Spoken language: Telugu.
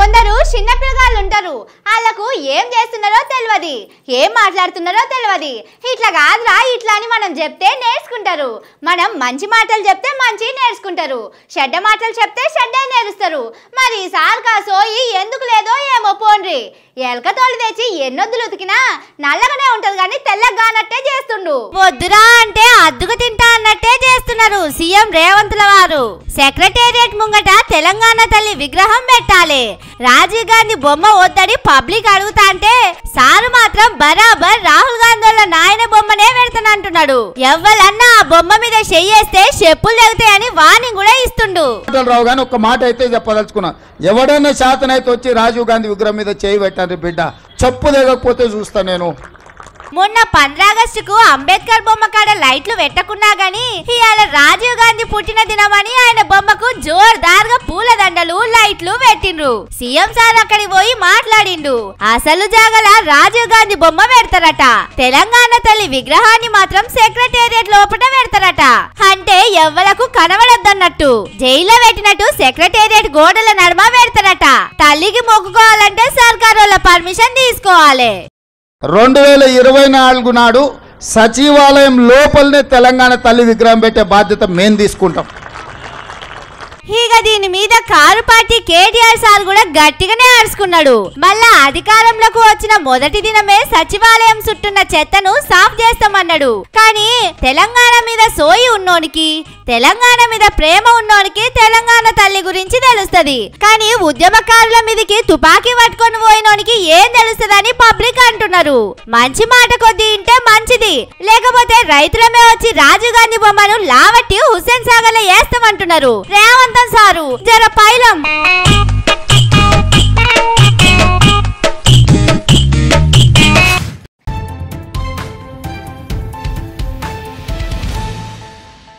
కొందరు చిన్న పిల్లగాళ్ళు ఉంటారు, వాళ్ళకు ఏం చేస్తున్నారో తెలియదు, ఏం మాట్లాడుతున్నారో తెలియదు. ఇట్లా కాదురా ఇట్లా అని మనం చెప్తే నేర్చుకుంటారు. మనం మంచి మాటలు చెప్తే మంచి నేర్చుకుంటారు, చెడ్డ మాటలు చెప్తే చెడ్డ నేర్చుతారు. మరి ఈసారి కాసోయి ఎందుకు లేదో ఏమో పోండ్రి. ఎలక తోలు తెచ్చి ఎన్నొద్దులు ఉతికినా నల్లగానే ఉంటది కానీ తెల్లగానట్టే చేస్తుండు. వద్దురా అంటే అద్దుకు తింటా అన్నట్టే చేస్తున్నారు సీఎం రేవంత్ల వారు. సెక్రటేరియట్ ముంగట తెలంగాణ తల్లి విగ్రహం పెట్టాలి, రాజీవ్ గాంధీ బొమ్మ వద్దని పబ్లిక్ అడుగుతా అంటే సారు మాత్రం బరాబర్ రాహుల్ గాంధీ వాళ్ళ నాయన బొమ్మనే పెడతానంటున్నాడు. ఎవ్వలన్నా ఆ బొమ్మ మీద చెయ్యేస్తే చెప్పులు తెగుతాయని వార్నింగ్ కూడా ఇస్తుండు. రావు గాని ఒక మాట అయితే చెప్పదలుచుకున్నా, ఎవడైనా శాతనైతే వచ్చి రాజీవ్ గాంధీ విగ్రహం మీద చేయి పెట్టండి బిడ్డ, చెప్పు తెగకపోతే చూస్తా నేను. మొన్న 15 ఆగస్టుకు అంబేద్కర్ బొమ్మ కాడ లైట్లు పెట్టకున్నా గానీ ఇవాళ రాజీవ్ గాంధీ పుట్టిన దినమని ఆయన బొమ్మకు జోర్దార్గా పూల దండలు లైట్లు పెట్టిండ్రు. సీఎం సార్ అక్కడికి పోయి మాట్లాడిండు. అసలు జాగల రాజీవ్ గాంధీ బొమ్మ పెడతారట, తెలంగాణ తల్లి విగ్రహాన్ని మాత్రం సెక్రటేరియట్ లోపల పెడతారట. అంటే ఎవ్వలకు కనబడద్దన్నట్టు జైల్లో పెట్టినట్టు సెక్రటేరియట్ గోడల నడుమ పెడతారట. తల్లికి మొక్కుకోవాలంటే సర్కార్ వాళ్ళ పర్మిషన్ తీసుకోవాలి. 2024 నాడు సచివాలయం లోపలనే తెలంగాణ తల్లి విగ్రహం పెట్టే బాధ్యత మేము తీసుకుంటాం. ఇక దీని మీద కారు పార్టీ కేటీఆర్ సార్ కూడా గట్టిగానే అరుచుకున్నాడు. మళ్ళా అధికారంలోకి వచ్చిన మొదటి దినమే సచివాలయం చుట్టూన్న చెత్తను సాఫ్ చేస్తామన్నాడు. కానీ తెలంగాణ మీద సోయి ఉన్నోనికి, తెలంగాణ మీద ప్రేమ ఉన్నోనికి తెలంగాణ తల్లి గురించి తెలుస్తది. కానీ ఉద్యమకారుల మీదకి తుపాకీ పట్టుకొని పోయినోనికి ఏం తెలుస్తుందని పబ్లిక్ అంటున్నారు. మంచి మాట కొద్ది ఇంటే మంచిది, లేకపోతే రైతులమే వచ్చి రాజీవ్ గాంధీ బొమ్మను లావట్టి హుస్సేన్ సాగర్ లో వేస్తామంటున్నారు. రేవంత్ సారు జర పైలం.